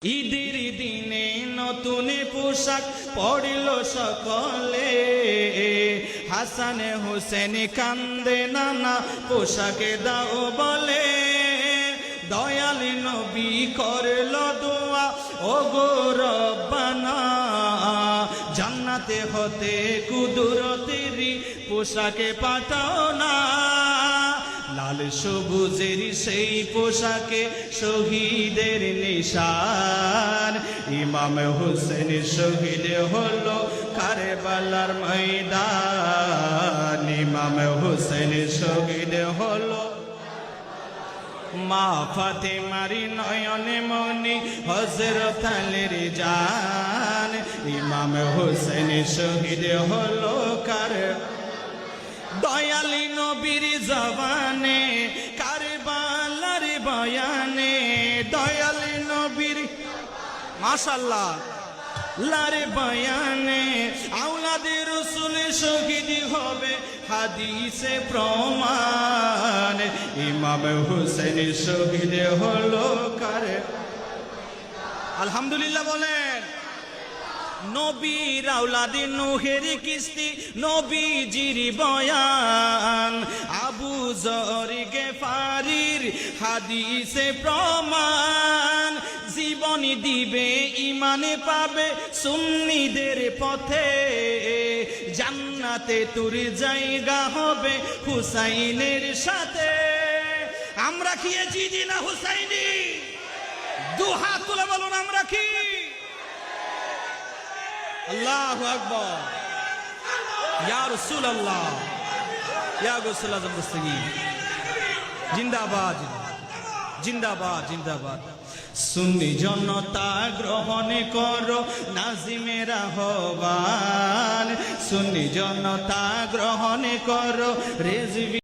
ঈদের দিনে নতুন পোশাক পড়ল সকলে, হাসান হোসেন কান্দে নানা পোশাকে দাও বলে। দয়াল নবী করল দোয়া, ও গো রব্বানা, জান্নাতে হতে কুদরতেরি পোশাকে পাঠাও না। লাল সবুজের সেই পোশাকে শহীদের নিশান, ইমাম হোসেন শহীদ হলো কারবালার ময়দান। ইমাম হোসেন শহীদ হলো মা ফাতেমার নয়নে মনি হযরত আলীর জান। ইমাম হোসেন শহীদ হলো দয়ালি নবীর জবানে কারবালার বয়ানে। দয়ালি নবীর মাশাআল্লাহ লার বয়ানে আওলাদে রাসূল শহীদ হবে হাদিসে প্রমাণ। ইমাম হোসেন শহীদ হলো আলহামদুলিল্লাহ বলেন। নবীর আওলাদে নূহের কিস্তি নবীজির বয়ান, আবু যর গেফারির হাদিসে প্রমাণ। জীবন দিবে ইমানে পাবে সুন্নিদের পথে, জান্নাতে তোর জায়গা হবে হুসাইনের সাথে। আমরা কি জিদি না হুসাইনি? দুহাত তুলে বলুন আমরা কি? আল্লাহু আকবার, ইয়া রাসূলুল্লাহ, ইয়া গাউসুল আযম দস্তগীর জিন্দাবাদ, জিন্দাবাদ, জিন্দাবাদ। সুন্নি জনতা গ্রহণ করো নাজিমের আহ্বান, সুন্নি জনতা গ্রহণ করো রেজভি।